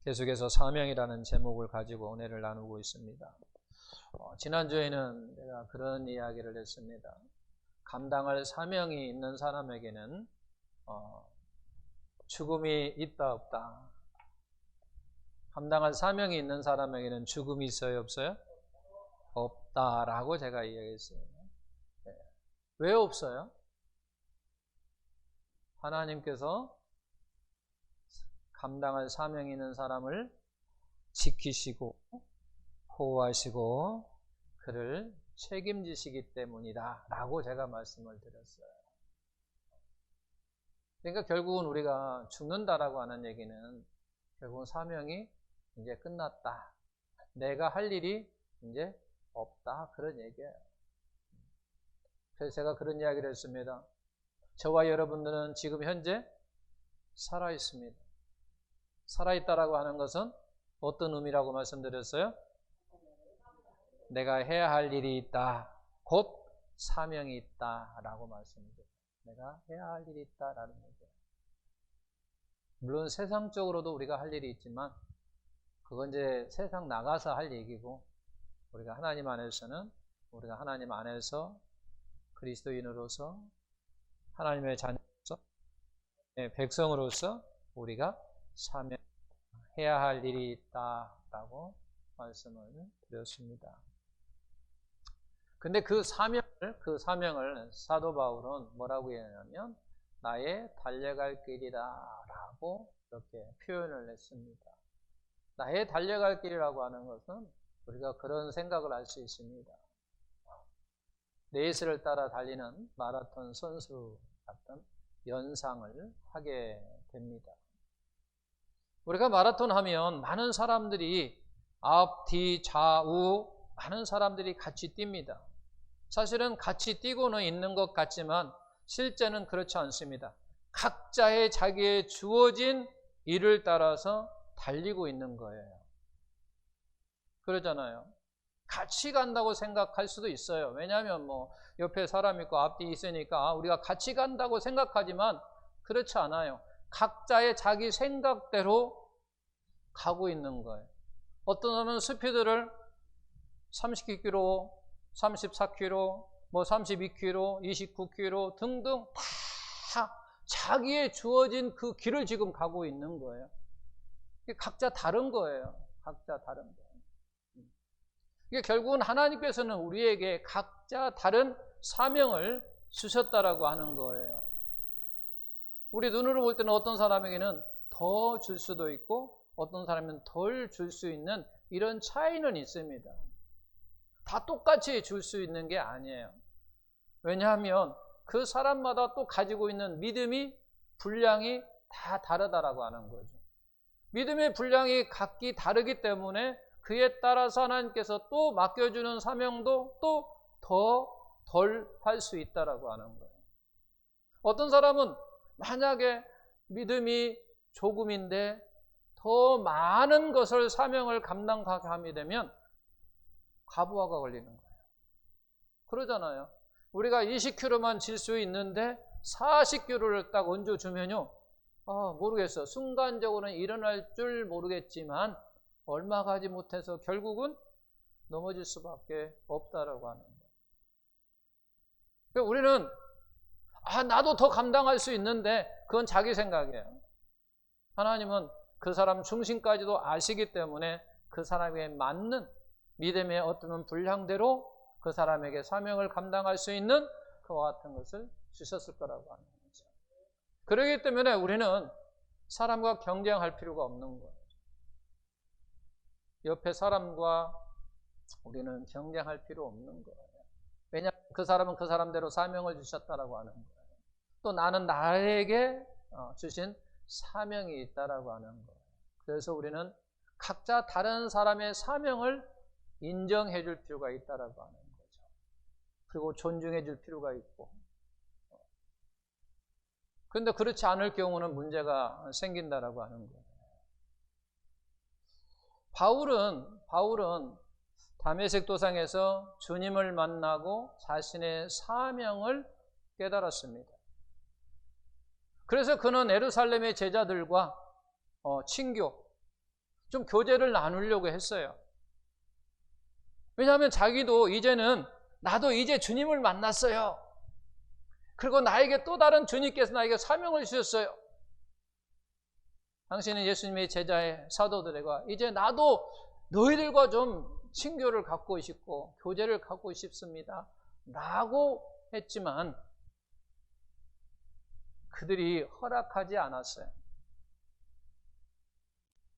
계속해서 사명이라는 제목을 가지고 은혜를 나누고 있습니다. 지난주에는 내가 그런 이야기를 했습니다. 감당할 사명이 있는 사람에게는 죽음이 있다 없다. 감당할 사명이 있는 사람에게는 죽음이 있어요 없어요? 없다라고 제가 이야기했어요. 네. 왜 없어요? 하나님께서 감당할 사명이 있는 사람을 지키시고 보호하시고 그를 책임지시기 때문이다 라고 제가 말씀을 드렸어요. 그러니까 결국은 우리가 죽는다라고 하는 얘기는 결국은 사명이 이제 끝났다. 내가 할 일이 이제 없다. 그런 얘기예요. 그래서 제가 그런 이야기를 했습니다. 저와 여러분들은 지금 현재 살아있습니다. 살아있다라고 하는 것은 어떤 의미라고 말씀드렸어요? 내가 해야 할 일이 있다. 곧 사명이 있다라고 말씀드렸어요. 내가 해야 할 일이 있다라는 얘기예요. 물론 세상적으로도 우리가 할 일이 있지만 그건 이제 세상 나가서 할 얘기고 우리가 하나님 안에서는 우리가 하나님 안에서 그리스도인으로서 하나님의 자녀로서 백성으로서 우리가 사명해야 할 일이 있다라고 말씀을 드렸습니다. 근데 그 사명을 사도 바울은 뭐라고 했냐면 나의 달려갈 길이다라고 이렇게 표현을 했습니다. 나의 달려갈 길이라고 하는 것은 우리가 그런 생각을 할 수 있습니다. 레이스를 따라 달리는 마라톤 선수 같은 연상을 하게 됩니다. 우리가 마라톤 하면 많은 사람들이 앞, 뒤, 좌우 많은 사람들이 같이 뜁니다. 사실은 같이 뛰고는 있는 것 같지만 실제는 그렇지 않습니다. 각자의 자기의 주어진 일을 따라서 달리고 있는 거예요. 그러잖아요. 같이 간다고 생각할 수도 있어요. 왜냐하면 옆에 사람 있고 앞뒤 있으니까 우리가 같이 간다고 생각하지만 그렇지 않아요. 각자의 자기 생각대로 가고 있는 거예요. 어떤 사람은 스피드를 30km, 34km, 32km, 29km 등등 다 자기의 주어진 그 길을 지금 가고 있는 거예요. 각자 다른 거예요. 각자 다른 거예요. 이게 결국은 하나님께서는 우리에게 각자 다른 사명을 주셨다라고 하는 거예요. 우리 눈으로 볼 때는 어떤 사람에게는 더 줄 수도 있고 어떤 사람은 덜 줄 수 있는 이런 차이는 있습니다. 다 똑같이 줄 수 있는 게 아니에요. 왜냐하면 그 사람마다 또 가지고 있는 믿음이 분량이 다 다르다라고 하는 거죠. 믿음의 분량이 각기 다르기 때문에 그에 따라서 하나님께서 또 맡겨주는 사명도 또 더 덜 할 수 있다라고 하는 거예요. 어떤 사람은 만약에 믿음이 조금인데 더 많은 것을 사명을 감당하게 하게 되면 과부하가 걸리는 거예요. 그러잖아요. 우리가 20kg만 질 수 있는데 40kg를 딱 얹어주면요. 모르겠어. 순간적으로는 일어날 줄 모르겠지만 얼마 가지 못해서 결국은 넘어질 수밖에 없다라고 하는 거예요. 그러니까 우리는 나도 더 감당할 수 있는데 그건 자기 생각이에요. 하나님은 그 사람 중심까지도 아시기 때문에 그 사람에게 맞는 믿음의 어떤 분량대로 그 사람에게 사명을 감당할 수 있는 그와 같은 것을 주셨을 거라고 하는 거죠. 그렇기 때문에 우리는 사람과 경쟁할 필요가 없는 거예요. 옆에 사람과 우리는 경쟁할 필요 없는 거예요. 왜냐하면 그 사람은 그 사람대로 사명을 주셨다라고 하는 거예요. 또 나는 나에게 주신 사명이 있다라고 하는 거예요. 그래서 우리는 각자 다른 사람의 사명을 인정해 줄 필요가 있다라고 하는 거죠. 그리고 존중해 줄 필요가 있고. 그런데 그렇지 않을 경우는 문제가 생긴다라고 하는 거예요. 바울은 다메섹 도상에서 주님을 만나고 자신의 사명을 깨달았습니다. 그래서 그는 예루살렘의 제자들과 친교, 좀 교제를 나누려고 했어요. 왜냐하면 자기도 이제는 나도 이제 주님을 만났어요. 그리고 나에게 또 다른 주님께서 나에게 사명을 주셨어요. 당신은 예수님의 제자의 사도들에게 이제 나도 너희들과 좀 친교를 갖고 싶고 교제를 갖고 싶습니다 라고 했지만 그들이 허락하지 않았어요.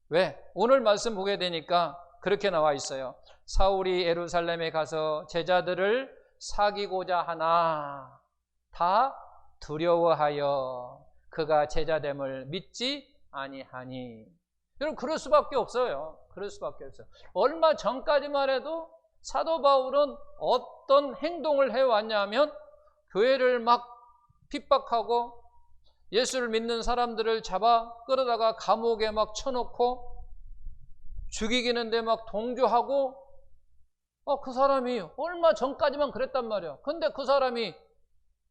왜? 오늘 말씀 보게 되니까 그렇게 나와 있어요. 사울이 예루살렘에 가서 제자들을 사귀고자 하나 다 두려워하여 그가 제자됨을 믿지 아니하니. 여러분 그럴 수밖에 없어요. 그럴 수밖에 없어요. 얼마 전까지만 해도 사도 바울은 어떤 행동을 해왔냐면 교회를 막 핍박하고 예수를 믿는 사람들을 잡아 끌어다가 감옥에 막 쳐놓고 죽이기는데 막 동조하고 그 사람이 얼마 전까지만 그랬단 말이에요. 근데 그 사람이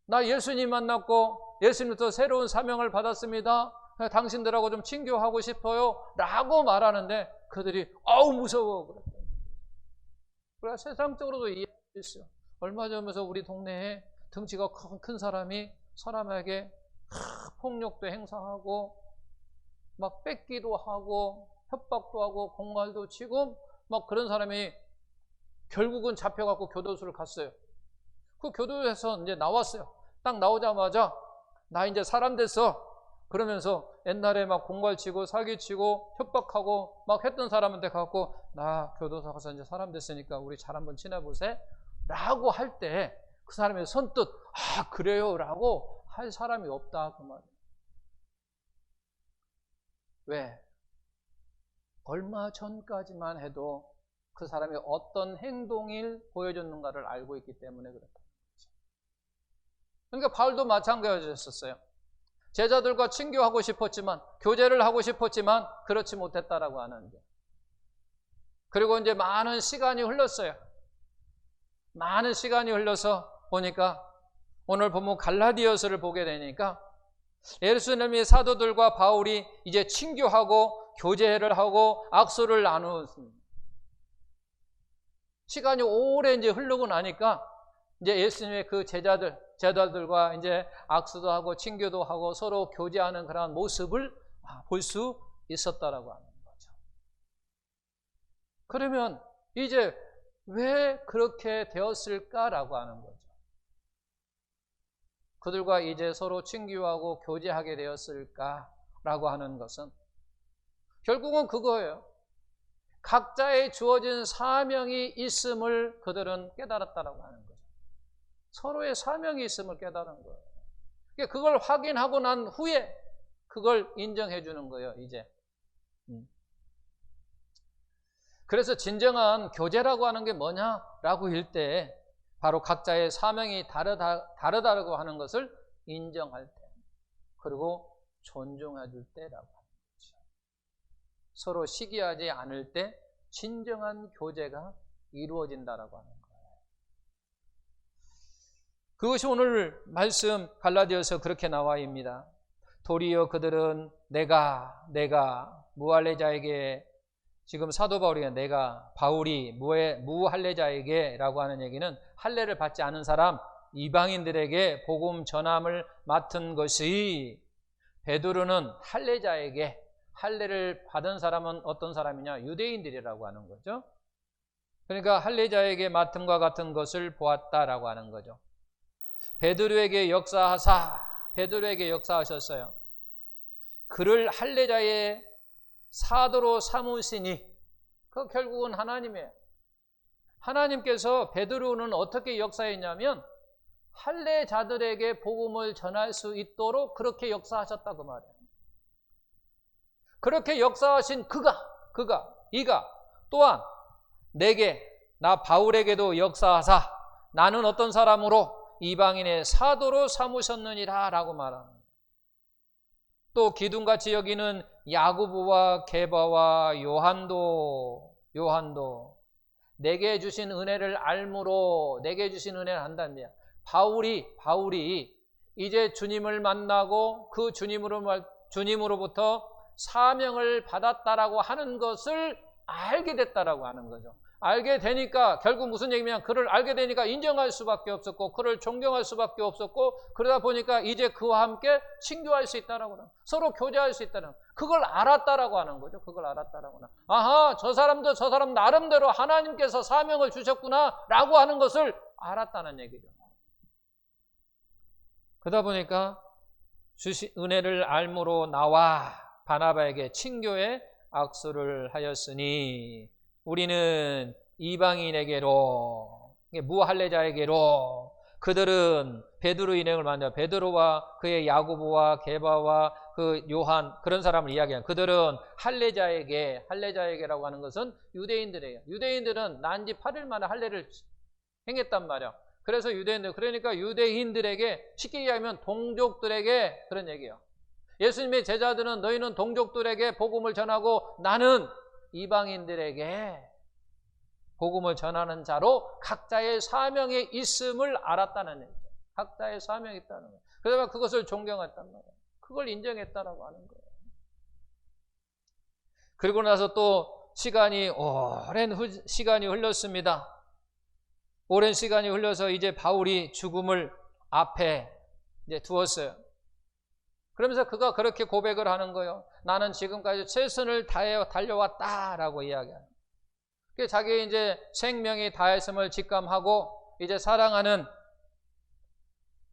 나 예수님 만났고 예수님부터 새로운 사명을 받았습니다. 당신들하고 좀 친교하고 싶어요 라고 말하는데 그들이 아우 무서워. 그래 세상적으로도 이해할 수 있어요. 얼마 전에서 우리 동네에 덩치가 큰 사람이 사람에게 폭력도 행사하고 막 뺏기도 하고 협박도 하고 공갈도 치고 막 그런 사람이 결국은 잡혀갖고 교도소를 갔어요. 그 교도소에서 이제 나왔어요. 딱 나오자마자 나 이제 사람 됐어 그러면서 옛날에 막 공갈치고 사기치고 협박하고 막 했던 사람한테 가고 나 교도소 가서 이제 사람 됐으니까 우리 잘 한번 지내보세 라고 할 때 그 사람의 선뜻 아 그래요 라고 할 사람이 없다 그 말이에요. 왜? 얼마 전까지만 해도 그 사람이 어떤 행동을 보여줬는가를 알고 있기 때문에 그렇다. 그러니까 바울도 마찬가지였었어요. 제자들과 친교하고 싶었지만 교제를 하고 싶었지만 그렇지 못했다라고 하는 게. 그리고 이제 많은 시간이 흘렀어요. 많은 시간이 흘러서 보니까 오늘 본문 갈라디아서를 보게 되니까 예루살렘의 사도들과 바울이 이제 친교하고 교제를 하고 악수를 나누었습니다. 시간이 오래 이제 흐르고 나니까 이제 예수님의 그 제자들과 이제 악수도 하고 친교도 하고 서로 교제하는 그런 모습을 볼 수 있었다라고 하는 거죠. 그러면 이제 왜 그렇게 되었을까라고 하는 거죠. 그들과 이제 서로 친교하고 교제하게 되었을까라고 하는 것은 결국은 그거예요. 각자의 주어진 사명이 있음을 그들은 깨달았다라고 하는 거죠. 서로의 사명이 있음을 깨달은 거예요. 그걸 확인하고 난 후에 그걸 인정해 주는 거예요, 이제. 그래서 진정한 교제라고 하는 게 뭐냐라고 할 때 바로 각자의 사명이 다르다고 하는 것을 인정할 때 그리고 존중해 줄 때라고 하는 거죠. 서로 시기하지 않을 때 진정한 교제가 이루어진다라고 하는 거예요. 그것이 오늘 말씀 갈라디아서 그렇게 나와 있습니다. 도리어 그들은 내가 무할례자에게 지금 사도 바울이 내가 바울이 무할례자에게 라고 하는 얘기는 할례를 받지 않은 사람 이방인들에게 복음 전함을 맡은 것이 베드로는 할례자에게 할례를 받은 사람은 어떤 사람이냐? 유대인들이라고 하는 거죠. 그러니까 할례자에게 맡음과 같은 것을 보았다라고 하는 거죠. 베드로에게 역사하셨어요. 그를 할례자의 사도로 삼으시니 그 결국은 하나님이에요. 하나님께서 베드로는 어떻게 역사했냐면 할례자들에게 복음을 전할 수 있도록 그렇게 역사하셨다고 말해요. 그렇게 역사하신 이가 또한 나 바울에게도 역사하사 나는 어떤 사람으로 이방인의 사도로 삼으셨느니라 라고 말합니다. 또 기둥같이 여기는 야고보와 게바와 요한도 내게 주신 은혜를 알므로 내게 주신 은혜를 안답니다. 바울이 이제 주님을 만나고 그 주님으로부터 사명을 받았다라고 하는 것을 알게 됐다라고 하는 거죠. 알게 되니까 결국 무슨 얘기냐면 그를 알게 되니까 인정할 수밖에 없었고 그를 존경할 수밖에 없었고 그러다 보니까 이제 그와 함께 친교할 수 있다라고 하는, 서로 교제할 수 있다는, 그걸 알았다라고 하는 거죠. 그걸 알았다라고 하는. 아하, 저 사람도 저 사람 나름대로 하나님께서 사명을 주셨구나라고 하는 것을 알았다는 얘기죠. 그러다 보니까 은혜를 알므로 나와 바나바에게 친교의 악수를 하였으니 우리는 이방인에게로, 무할례자에게로, 그들은 베드로 일행을 만나 베드로와 그의 야고보와 게바와 그 요한, 그런 사람을 이야기해요. 그들은 할례자에게라고 하는 것은 유대인들이에요. 유대인들은 난지 8일 만에 할례를 행했단 말이야. 그래서 그러니까 유대인들에게, 쉽게 얘기하면 동족들에게 그런 얘기예요. 예수님의 제자들은 너희는 동족들에게 복음을 전하고 나는 이방인들에게 복음을 전하는 자로 각자의 사명에 있음을 알았다는 얘기죠. 각자의 사명이 있다는 거예요. 그러면 그것을 존경했단 말이에요. 그걸 인정했다라고 하는 거예요. 그리고 나서 또 오랜 시간이 흘렀습니다. 오랜 시간이 흘러서 이제 바울이 죽음을 앞에 이제 두었어요. 그러면서 그가 그렇게 고백을 하는 거예요. 나는 지금까지 최선을 다해 달려왔다라고 이야기해요. 자기의 이제 생명이 다했음을 직감하고 이제 사랑하는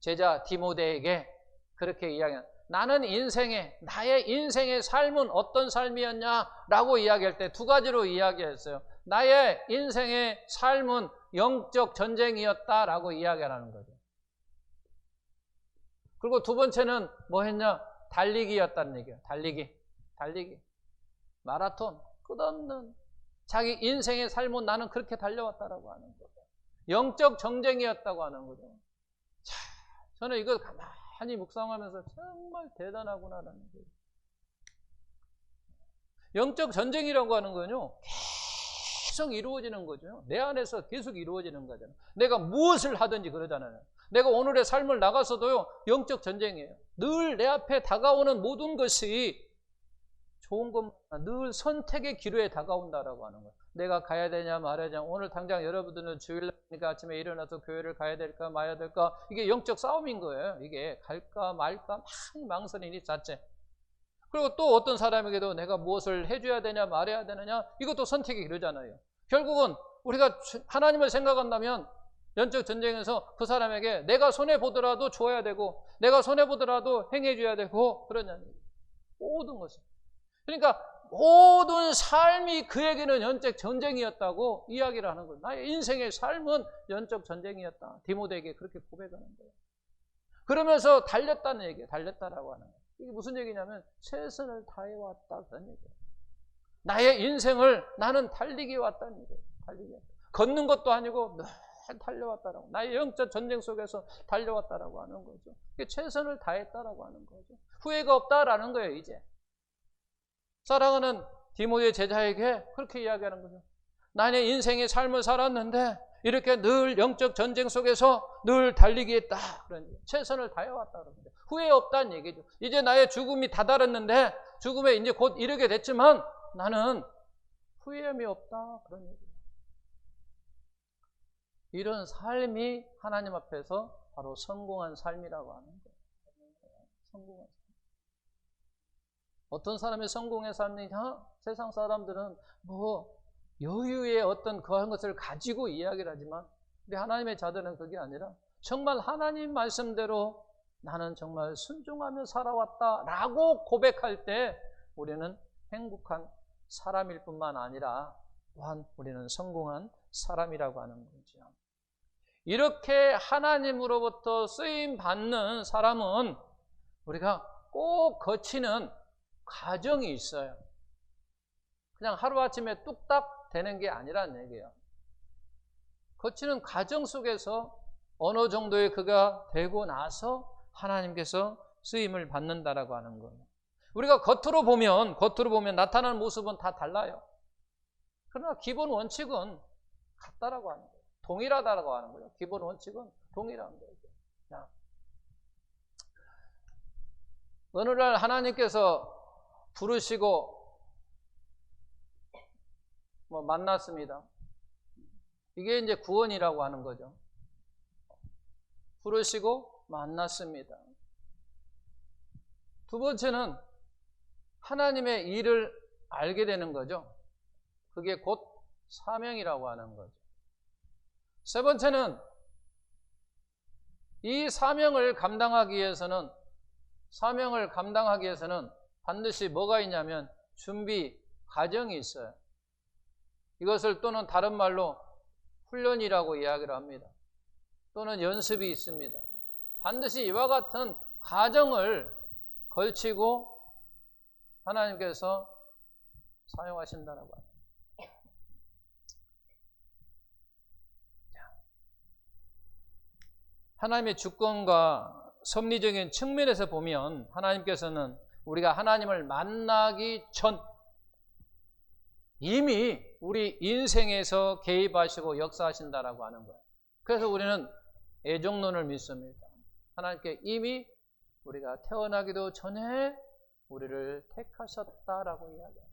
제자 디모데에게 그렇게 이야기해요. 나의 인생의 삶은 어떤 삶이었냐라고 이야기할 때 두 가지로 이야기했어요. 나의 인생의 삶은 영적 전쟁이었다라고 이야기하는 거죠. 그리고 두 번째는 뭐 했냐? 달리기였다는 얘기예요. 달리기. 마라톤, 끝없는 자기 인생의 삶은 나는 그렇게 달려왔다라고 하는 거죠. 영적 전쟁이었다고 하는 거죠. 자, 저는 이거 가만히 묵상하면서 정말 대단하구나라는 거예요. 영적 전쟁이라고 하는 거는요, 계속 이루어지는 거죠. 내 안에서 계속 이루어지는 거잖아요. 내가 무엇을 하든지 그러잖아요. 내가 오늘의 삶을 나가서도요, 영적 전쟁이에요. 늘 내 앞에 다가오는 모든 것이 좋은 것, 늘 선택의 기로에 다가온다라고 하는 거예요. 내가 가야 되냐 말아야 되냐. 오늘 당장 여러분들은 주일날이니까 아침에 일어나서 교회를 가야 될까 마야 될까. 이게 영적 싸움인 거예요. 이게 갈까 말까 많이 망설이니 자체. 그리고 또 어떤 사람에게도 내가 무엇을 해줘야 되냐 말해야 되느냐, 이것도 선택의 기로잖아요. 결국은 우리가 하나님을 생각한다면 영적 전쟁에서 그 사람에게 내가 손해보더라도 줘야 되고 내가 손해보더라도 행해줘야 되고 그러냐는 모든 것이. 그러니까 모든 삶이 그에게는 영적 전쟁이었다고 이야기를 하는 거예요. 나의 인생의 삶은 영적 전쟁이었다. 디모데에게 그렇게 고백하는 거예요. 그러면서 달렸다는 얘기예요. 달렸다라고 하는 거예요. 이게 무슨 얘기냐면 최선을 다해왔다 그런 얘기예요. 나의 인생을 나는 달리기 왔다는 얘기예요. 달리기 왔다. 걷는 것도 아니고 늘 달려왔다라고. 나의 영적 전쟁 속에서 달려왔다라고 하는 거죠. 이게 최선을 다했다라고 하는 거죠. 후회가 없다라는 거예요. 이제 사랑하는 디모데 제자에게 그렇게 이야기하는 거죠. 나의 인생의 삶을 살았는데 이렇게 늘 영적 전쟁 속에서 늘 달리기 했다. 그런 최선을 다해왔다. 후회 없다는 얘기죠. 이제 나의 죽음이 다다랐는데 죽음에 이제 곧 이르게 됐지만 나는 후회함이 없다. 그런 얘기죠. 이런 삶이 하나님 앞에서 바로 성공한 삶이라고 하는 거예요. 성공한 삶. 어떤 사람이 성공의 삶이냐? 세상 사람들은 뭐 여유의 어떤 그런 것을 가지고 이야기를 하지만 우리 하나님의 자들은 그게 아니라 정말 하나님 말씀대로 나는 정말 순종하며 살아왔다라고 고백할 때 우리는 행복한 사람일 뿐만 아니라 또한 우리는 성공한 사람이라고 하는 거죠. 이렇게 하나님으로부터 쓰임 받는 사람은 우리가 꼭 거치는 과정이 있어요. 그냥 하루아침에 뚝딱 되는 게 아니라는 얘기예요. 거치는 과정 속에서 어느 정도의 그가 되고 나서 하나님께서 쓰임을 받는다라고 하는 거예요. 우리가 겉으로 보면 나타나는 모습은 다 달라요. 그러나 기본 원칙은 같다라고 하는 거예요. 동일하다라고 하는 거예요. 기본 원칙은 동일한 거예요. 자, 어느 날 하나님께서 부르시고 만났습니다. 이게 이제 구원이라고 하는 거죠. 부르시고 만났습니다. 두 번째는 하나님의 일을 알게 되는 거죠. 그게 곧 사명이라고 하는 거죠. 세 번째는 이 사명을 감당하기 위해서는 반드시 뭐가 있냐면 준비 과정이 있어요. 이것을 또는 다른 말로 훈련이라고 이야기를 합니다. 또는 연습이 있습니다. 반드시 이와 같은 과정을 걸치고 하나님께서 사용하신다라고 합니다. 하나님의 주권과 섭리적인 측면에서 보면 하나님께서는 우리가 하나님을 만나기 전 이미 우리 인생에서 개입하시고 역사하신다라고 하는 거예요. 그래서 우리는 애정론을 믿습니다. 하나님께 이미 우리가 태어나기도 전에 우리를 택하셨다라고 이야기해요.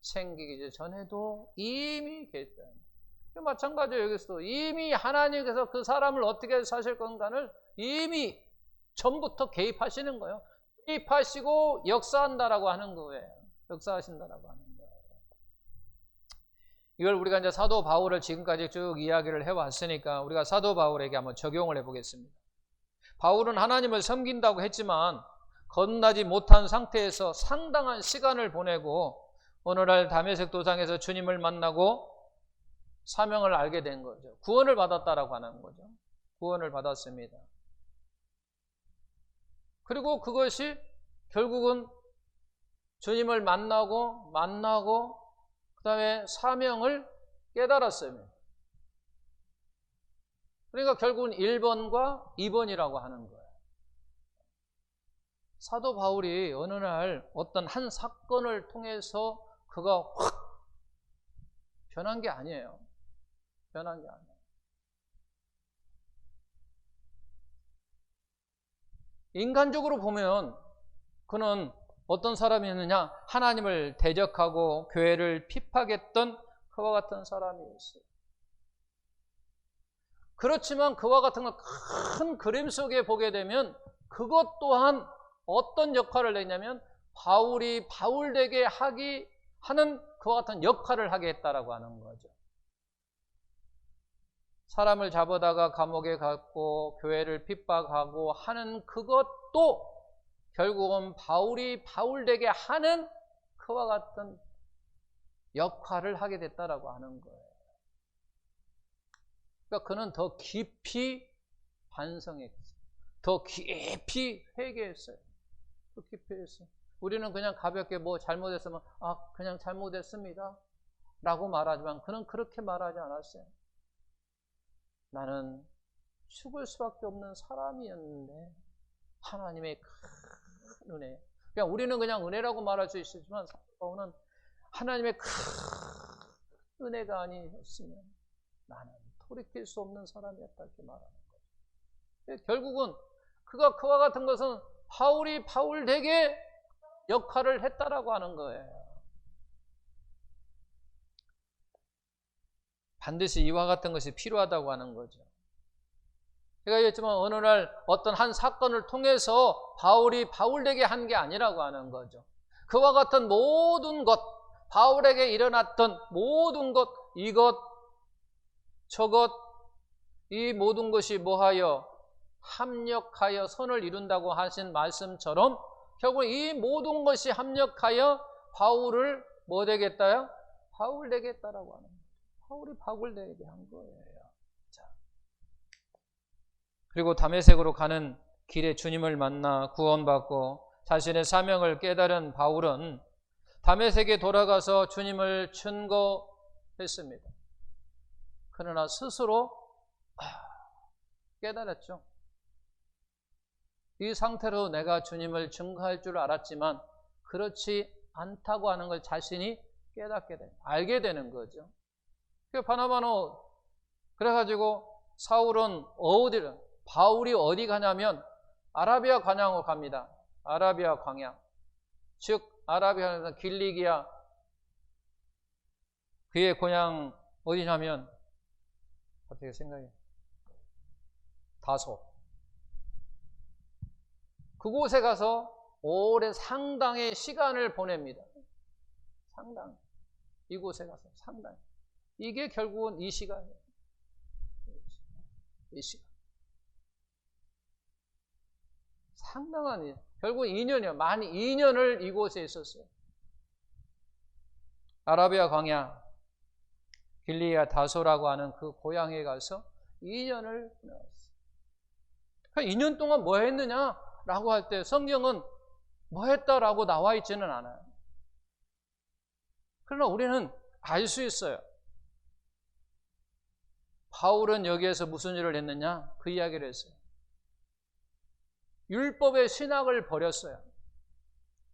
생기기 전에도 이미 계셨다. 마찬가지로 여기서도 이미 하나님께서 그 사람을 어떻게 사실 건가를 이미 전부터 개입하시는 거예요. 개입하시고 역사한다라고 하는 거예요. 역사하신다라고 하는 거예요. 이걸 우리가 이제 사도 바울을 지금까지 쭉 이야기를 해왔으니까 우리가 사도 바울에게 한번 적용을 해보겠습니다. 바울은 하나님을 섬긴다고 했지만 건너지 못한 상태에서 상당한 시간을 보내고 오늘날 다메섹 도상에서 주님을 만나고 사명을 알게 된 거죠. 구원을 받았다라고 하는 거죠. 구원을 받았습니다. 그리고 그것이 결국은 주님을 만나고 그 다음에 사명을 깨달았어요. 그러니까 결국은 1번과 2번이라고 하는 거예요. 사도 바울이 어느 날 어떤 한 사건을 통해서 그가 확 변한 게 아니에요. 변한 게 아니에요. 인간적으로 보면 그는 어떤 사람이었느냐? 하나님을 대적하고 교회를 핍박했던 그와 같은 사람이었어요. 그렇지만 그와 같은 큰 그림 속에 보게 되면 그것 또한 어떤 역할을 했냐면 바울이 바울되게 하는 그와 같은 역할을 하게 했다라고 하는 거죠. 사람을 잡아다가 감옥에 갔고 교회를 핍박하고 하는 그것도 결국은 바울이 바울되게 하는 그와 같은 역할을 하게 됐다라고 하는 거예요. 그러니까 그는 더 깊이 반성했어요. 더 깊이 회개했어요. 더 깊이 했어요. 우리는 그냥 가볍게 뭐 잘못했으면 그냥 잘못했습니다 라고 말하지만 그는 그렇게 말하지 않았어요. 나는 죽을 수밖에 없는 사람이었는데 하나님의 큰 은혜. 그냥 우리는 그냥 은혜라고 말할 수 있지만 사도는 하나님의 큰 은혜가 아니었으면 나는 돌이킬 수 없는 사람이었다 이렇게 말하는 거예요. 결국은 그가 그와 같은 것은 바울이 바울되게 역할을 했다라고 하는 거예요. 반드시 이와 같은 것이 필요하다고 하는 거죠. 제가 얘기했지만 어느 날 어떤 한 사건을 통해서 바울이 바울되게 한 게 아니라고 하는 거죠. 그와 같은 모든 것, 바울에게 일어났던 모든 것, 이것, 저것, 이 모든 것이 뭐하여 합력하여 선을 이룬다고 하신 말씀처럼 결국 이 모든 것이 합력하여 바울을 뭐 되겠다요? 바울 되겠다라고 하는 거예요. 바울이 바울되게 한 거예요. 자. 그리고 다메섹으로 가는 길에 주님을 만나 구원받고 자신의 사명을 깨달은 바울은 다메섹에 돌아가서 주님을 증거했습니다. 그러나 스스로 깨달았죠. 이 상태로 내가 주님을 증거할 줄 알았지만 그렇지 않다고 하는 걸 자신이 깨닫게 돼요. 알게 되는 거죠. 바나바노 그래가지고 바울이 어디 가냐면 아라비아 광야로 갑니다. 아라비아 광야. 즉 아라비아에서 길리기아, 그의 고향 어디냐면 어떻게 생각해요? 다소. 그곳에 가서 오래 상당히 시간을 보냅니다. 상당. 이곳에 가서 상당히. 이게 결국은 이 시간이에요. 이 시간. 상당한, 결국 2년이요. 만 2년을 이곳에 있었어요. 아라비아 광야, 길리아 다소라고 하는 그 고향에 가서 2년을 보내왔어요. 그러니까 2년 동안 뭐 했느냐? 라고 할 때 성경은 뭐 했다라고 나와 있지는 않아요. 그러나 우리는 알 수 있어요. 바울은 여기에서 무슨 일을 했느냐? 그 이야기를 했어요. 율법의 신학을 버렸어요.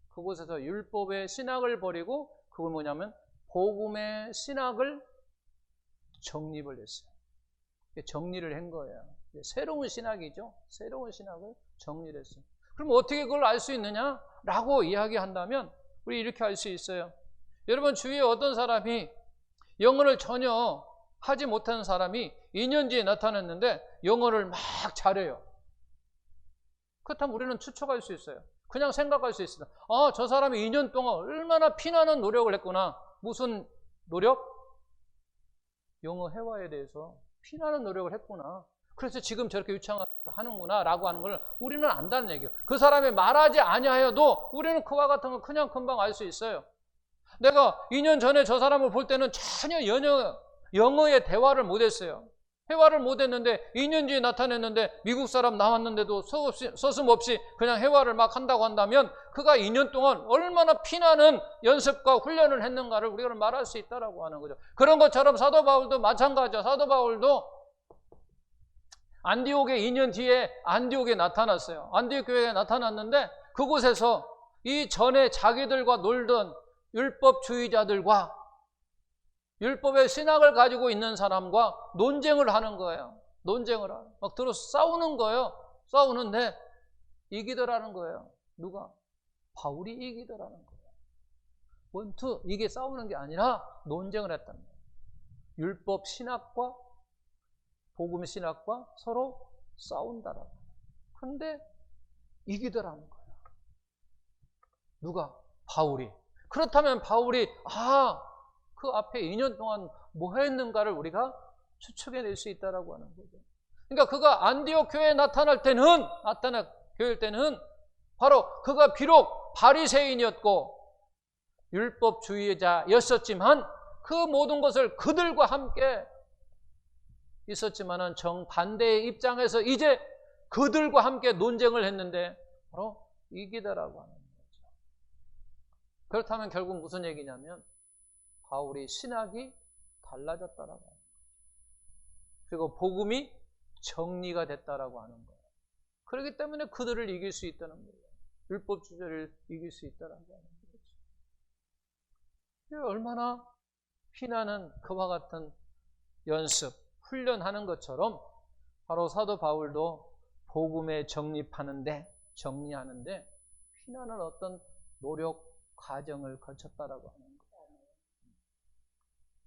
그곳에서 율법의 신학을 버리고 그건 뭐냐면 복음의 신학을 정립을 했어요. 정리를 한 거예요. 새로운 신학이죠. 새로운 신학을 정리를 했어요. 그럼 어떻게 그걸 알 수 있느냐? 라고 이야기한다면 우리 이렇게 알 수 있어요. 여러분 주위에 어떤 사람이 영어를 전혀 하지 못하는 사람이 2년 뒤에 나타났는데 영어를 막 잘해요. 그렇다면 우리는 추측할 수 있어요. 그냥 생각할 수 있어요. 아, 저 사람이 2년 동안 얼마나 피나는 노력을 했구나. 무슨 노력? 영어 회화에 대해서 피나는 노력을 했구나. 그래서 지금 저렇게 유창하는구나 라고 하는 걸 우리는 안다는 얘기예요. 그 사람이 말하지 아니하여도 우리는 그와 같은 걸 그냥 금방 알 수 있어요. 내가 2년 전에 저 사람을 볼 때는 전혀 영어의 대화를 못했어요. 회화를 못했는데 2년 뒤에 나타났는데 미국 사람 나왔는데도 서슴없이 그냥 회화를 막 한다고 한다면 그가 2년 동안 얼마나 피나는 연습과 훈련을 했는가를 우리가 말할 수 있다라고 하는 거죠. 그런 것처럼 사도 바울도 마찬가지죠. 사도 바울도 안디옥에 2년 뒤에 안디옥에 나타났어요. 안디옥 교회에 나타났는데 그곳에서 이 전에 자기들과 놀던 율법주의자들과 율법의 신학을 가지고 있는 사람과 논쟁을 하는 거예요. 논쟁을 하고 막 들어서 싸우는 거예요. 싸우는데 이기더라는 거예요. 누가? 바울이 이기더라는 거예요. 원투 이게 싸우는 게 아니라 논쟁을 했단 말이에요. 율법 신학과 복음 신학과 서로 싸운다라고. 그런데 이기더라는 거예요. 누가? 바울이. 그렇다면 바울이 그 앞에 2년 동안 뭐 했는가를 우리가 추측해낼 수 있다라고 하는 거죠. 그러니까 그가 안디옥 교회에 나타날 때는 바로 그가 비록 바리새인이었고 율법주의자였었지만 그 모든 것을 그들과 함께 있었지만은 정반대의 입장에서 이제 그들과 함께 논쟁을 했는데 바로 이기더라고 하는 거죠. 그렇다면 결국 무슨 얘기냐면 바울이 신학이 달라졌다라고 하는 거예요. 그리고 복음이 정리가 됐다라고 하는 거예요. 그렇기 때문에 그들을 이길 수 있다는 거예요. 율법주의자를 이길 수 있다라고 하는 거죠. 얼마나 피나는 그와 같은 연습, 훈련하는 것처럼 바로 사도 바울도 복음에 정리하는데 피나는 어떤 노력 과정을 거쳤다라고 하는 거예요.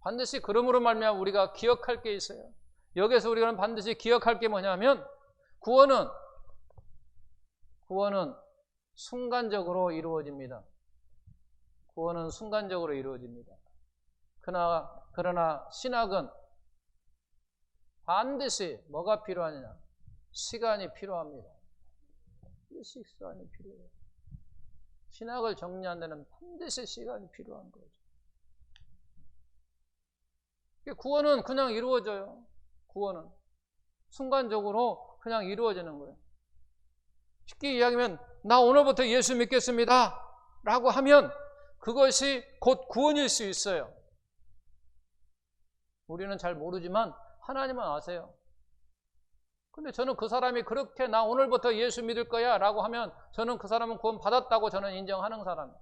반드시 그러므로 말미암아 우리가 기억할 게 있어요. 여기서 우리가 반드시 기억할 게 뭐냐면 구원은 순간적으로 이루어집니다. 구원은 순간적으로 이루어집니다. 그러나 신학은 반드시 뭐가 필요하느냐? 시간이 필요합니다. 시간이 필요해요. 신학을 정리하는 데는 반드시 시간이 필요한 거죠. 구원은 그냥 이루어져요. 구원은 순간적으로 그냥 이루어지는 거예요. 쉽게 이야기하면 나 오늘부터 예수 믿겠습니다 라고 하면 그것이 곧 구원일 수 있어요. 우리는 잘 모르지만 하나님은 아세요. 근데 저는 그 사람이 그렇게 나 오늘부터 예수 믿을 거야 라고 하면 저는 그 사람은 구원 받았다고 저는 인정하는 사람이에요.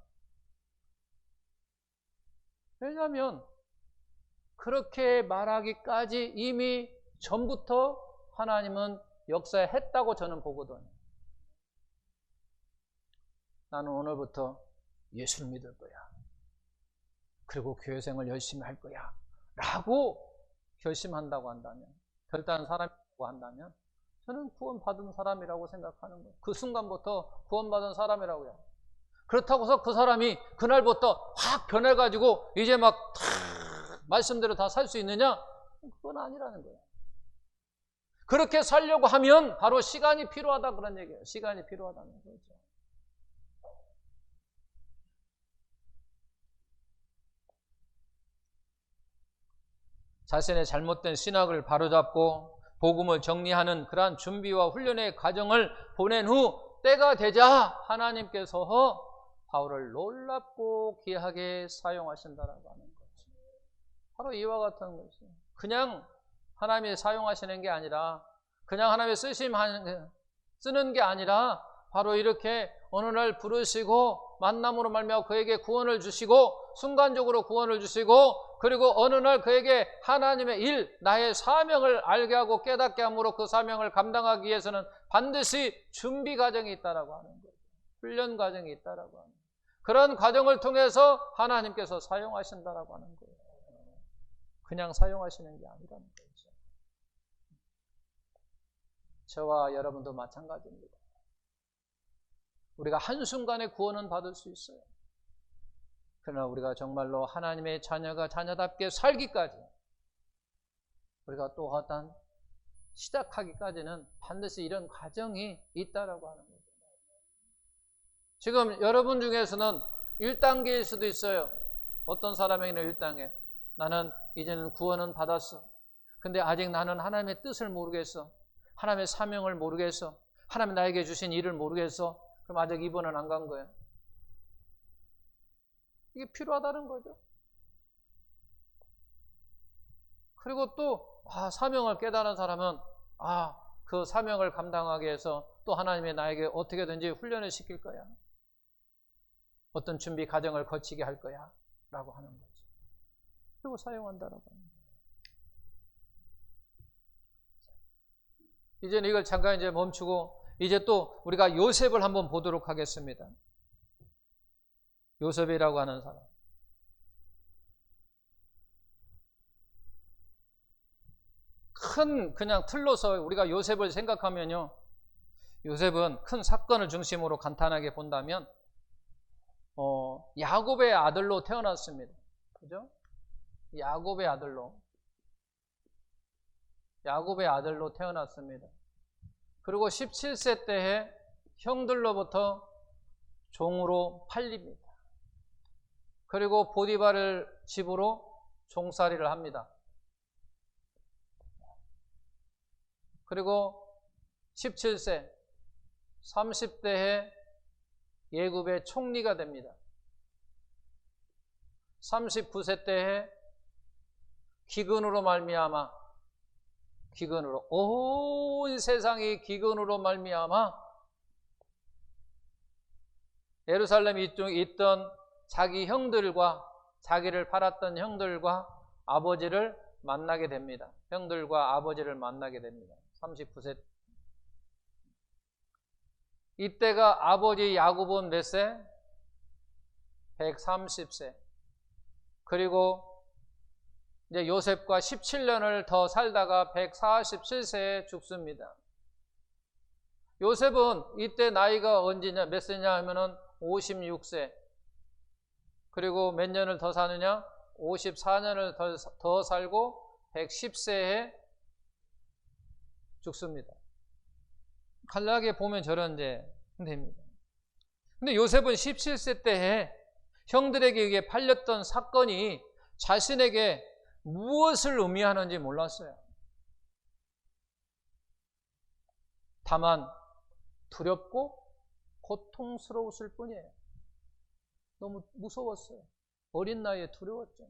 왜냐하면 그렇게 말하기까지 이미 전부터 하나님은 역사했다고 저는 보거든요. 나는 오늘부터 예수를 믿을 거야. 그리고 교회생활 열심히 할 거야. 라고 결심한다고 한다면, 결단한 사람이라고 한다면 저는 구원받은 사람이라고 생각하는 거예요. 그 순간부터 구원받은 사람이라고 해요. 그렇다고 해서 그 사람이 그날부터 확 변해가지고 이제 막 말씀대로 다 살 수 있느냐? 그건 아니라는 거예요. 그렇게 살려고 하면 바로 시간이 필요하다 그런 얘기예요. 시간이 필요하다는 거죠. 자신의 잘못된 신학을 바로잡고 복음을 정리하는 그러한 준비와 훈련의 과정을 보낸 후 때가 되자 하나님께서 바울을 놀랍고 귀하게 사용하신다라고 하는 거죠. 바로 이와 같은 것이에요. 그냥 하나님이 사용하시는 게 아니라, 그냥 하나님의 쓰는 게 아니라 바로 이렇게 어느 날 부르시고 만남으로 말미암아 그에게 구원을 주시고, 순간적으로 구원을 주시고, 그리고 어느 날 그에게 하나님의 일, 나의 사명을 알게 하고 깨닫게 함으로 그 사명을 감당하기 위해서는 반드시 준비 과정이 있다라고 하는 거예요. 훈련 과정이 있다라고 하는 거예요. 그런 과정을 통해서 하나님께서 사용하신다라고 하는 거예요. 그냥 사용하시는 게 아니라는 거죠. 저와 여러분도 마찬가지입니다. 우리가 한순간에 구원은 받을 수 있어요. 그러나 우리가 정말로 하나님의 자녀가 자녀답게 살기까지, 우리가 또 어떤 시작하기까지는 반드시 이런 과정이 있다라고 하는 거죠. 지금 여러분 중에서는 1단계일 수도 있어요. 어떤 사람에게는 1단계. 나는 이제는 구원은 받았어. 근데 아직 나는 하나님의 뜻을 모르겠어. 하나님의 사명을 모르겠어. 하나님 나에게 주신 일을 모르겠어. 그럼 아직 2번은 안 간 거예요. 이게 필요하다는 거죠. 그리고 또 사명을 깨달은 사람은 그 사명을 감당하기 위해서 또 하나님이 나에게 어떻게든지 훈련을 시킬 거야. 어떤 준비 과정을 거치게 할 거야 라고 하는 거죠. 그리고 사용한다라고 하는 거예요. 이제는 이걸 잠깐 이제 멈추고 이제 또 우리가 요셉을 한번 보도록 하겠습니다. 요셉이라고 하는 사람. 큰 그냥 틀로서 우리가 요셉을 생각하면요. 요셉은 큰 사건을 중심으로 간단하게 본다면 야곱의 아들로 태어났습니다. 그죠? 야곱의 아들로 태어났습니다. 그리고 17세 때에 형들로부터 종으로 팔립니다. 그리고 보디발을 집으로 종살이를 합니다. 그리고 17세, 30대에 예굽의 총리가 됩니다. 39세 때에 기근으로 말미암아, 온 세상이 기근으로 말미암아 예루살렘에 있던 자기 형들과, 자기를 팔았던 형들과 아버지를 만나게 됩니다. 형들과 아버지를 만나게 됩니다. 39세. 이때가 아버지 야곱은 몇 세? 130세. 그리고 이제 요셉과 17년을 더 살다가 147세에 죽습니다. 요셉은 이때 나이가 언제냐, 몇 세냐 하면은 56세. 그리고 몇 년을 더 사느냐? 54년을 더 살고 110세에 죽습니다. 간략하게 보면 저런 이제 됩니다. 근데 요셉은 17세 때에 형들에게 의해 팔렸던 사건이 자신에게 무엇을 의미하는지 몰랐어요. 다만 두렵고 고통스러웠을 뿐이에요. 너무 무서웠어요. 어린 나이에 두려웠죠.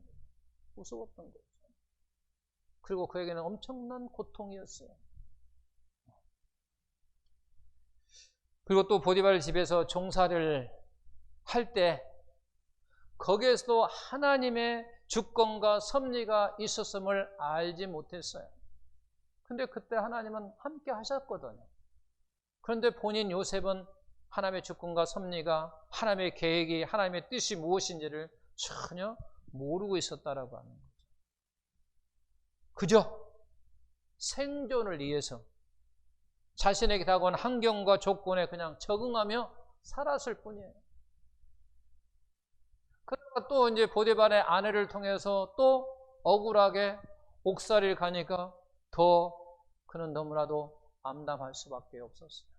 무서웠던 거죠. 그리고 그에게는 엄청난 고통이었어요. 그리고 또 보디발 집에서 종살이를 할 때 거기에서도 하나님의 주권과 섭리가 있었음을 알지 못했어요. 근데 그때 하나님은 함께 하셨거든요. 그런데 본인 요셉은 하나님의 주권과 섭리가, 하나님의 계획이, 하나님의 뜻이 무엇인지를 전혀 모르고 있었다라고 하는 거죠. 그저 생존을 위해서 자신에게 다가온 환경과 조건에 그냥 적응하며 살았을 뿐이에요. 그러다가 또 이제 보디발의 아내를 통해서 또 억울하게 옥살이를 가니까 더 그는 너무나도 암담할 수밖에 없었어요.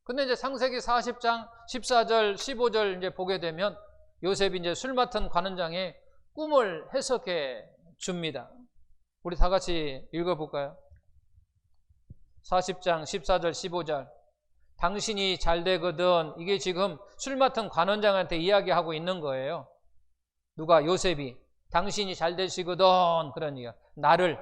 근데 이제 창세기 40장 14절 15절 이제 보게 되면 요셉이 이제 술 맡은 관원장의 꿈을 해석해 줍니다. 우리 다 같이 읽어볼까요? 40장 14절 15절. 당신이 잘 되거든. 이게 지금 술 맡은 관원장한테 이야기하고 있는 거예요. 누가? 요셉이. 당신이 잘 되시거든. 그런 얘기야. 나를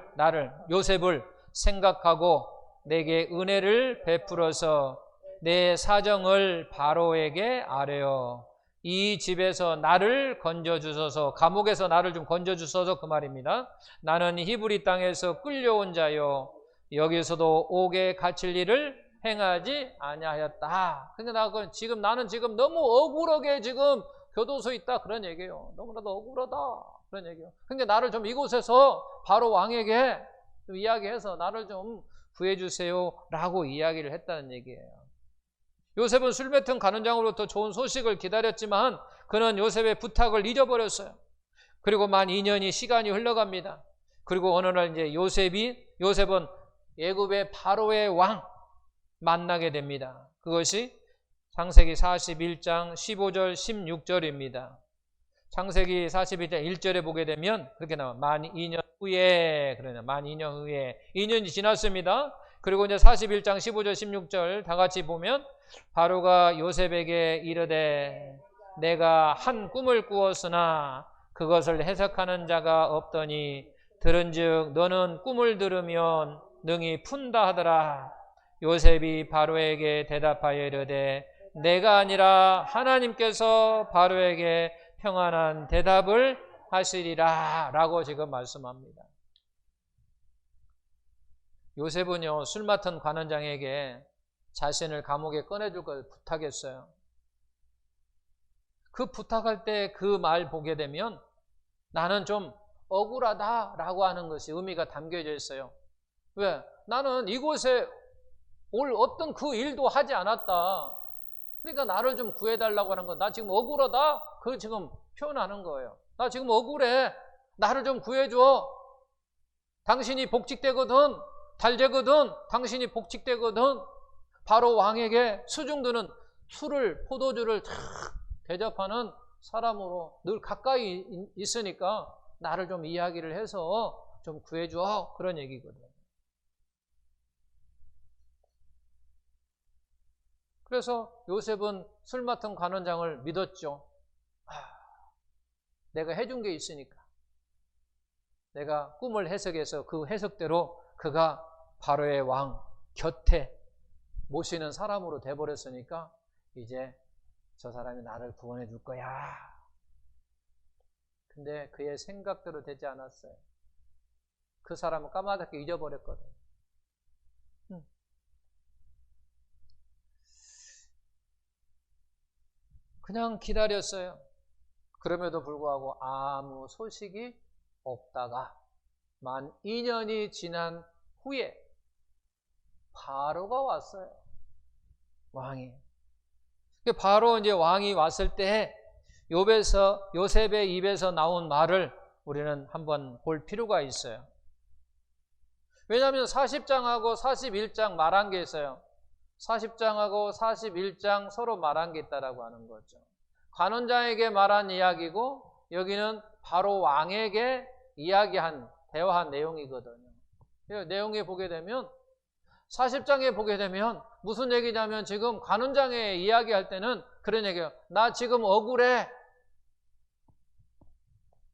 요셉을 생각하고 내게 은혜를 베풀어서 내 사정을 바로에게 아뢰어 이 집에서 나를 건져주소서. 감옥에서 나를 좀 건져주소서, 그 말입니다. 나는 히브리 땅에서 끌려온 자요 여기서도 옥에 갇힐 일을 행하지 아니하였다. 근데 나는 지금 너무 억울하게 지금 교도소에 있다, 그런 얘기예요. 너무나도 억울하다, 그런 얘기예요. 근데 나를 좀 이곳에서 바로 왕에게 좀 이야기해서 나를 좀 구해주세요 라고 이야기를 했다는 얘기예요. 요셉은 술 뱉은 관원장으로부터 좋은 소식을 기다렸지만 그는 요셉의 부탁을 잊어버렸어요. 그리고 만 2년이 시간이 흘러갑니다. 그리고 어느 날 이제 요셉은 애굽의 바로의 왕 만나게 됩니다. 그것이 창세기 41장 15절 16절입니다. 창세기 41장 1절에 보게 되면 그렇게 나와. 만 2년 후에, 그러나 만 2년 후에 2년이 지났습니다. 그리고 이제 41장 15절 16절 다 같이 보면 바로가 요셉에게 이르되 내가 한 꿈을 꾸었으나 그것을 해석하는 자가 없더니 들은즉 너는 꿈을 들으면 능히 푼다 하더라. 요셉이 바로에게 대답하여 이르되 내가 아니라 하나님께서 바로에게 평안한 대답을 하시리라 라고 지금 말씀합니다. 요셉은요, 술 맡은 관원장에게 자신을 감옥에 꺼내줄 걸 부탁했어요. 그 부탁할 때 그 말 보게 되면 나는 좀 억울하다라고 하는 것이 의미가 담겨져 있어요. 왜? 나는 이곳에 올 어떤 그 일도 하지 않았다. 그러니까 나를 좀 구해달라고 하는 건, 나 지금 억울하다, 그걸 지금 표현하는 거예요. 나 지금 억울해, 나를 좀 구해줘. 당신이 복직되거든, 달되거든, 당신이 복직되거든. 바로 왕에게 수중드는 술을, 포도주를 탁 대접하는 사람으로 늘 가까이 있으니까 나를 좀 이야기를 해서 좀 구해줘, 그런 얘기거든. 그래서 요셉은 술 맡은 관원장을 믿었죠. 내가 해준 게 있으니까. 내가 꿈을 해석해서 그 해석대로 그가 바로의 왕 곁에 모시는 사람으로 돼버렸으니까 이제 저 사람이 나를 구원해 줄 거야. 근데 그의 생각대로 되지 않았어요. 그 사람은 까마득히 잊어버렸거든. 그냥 기다렸어요. 그럼에도 불구하고 아무 소식이 없다가 만 2년이 지난 후에 바로가 왔어요. 왕이. 바로 이제 왕이 왔을 때 요셉의 입에서 나온 말을 우리는 한번 볼 필요가 있어요. 왜냐하면 40장하고 41장 말한 게 있어요. 40장하고 41장 서로 말한 게 있다라고 하는 거죠. 관원장에게 말한 이야기고 여기는 바로 왕에게 이야기한 대화한 내용이거든요. 내용에 보게 되면 40장에 보게 되면 무슨 얘기냐면 지금 관원장에 이야기할 때는 그런 얘기예요. 나 지금 억울해.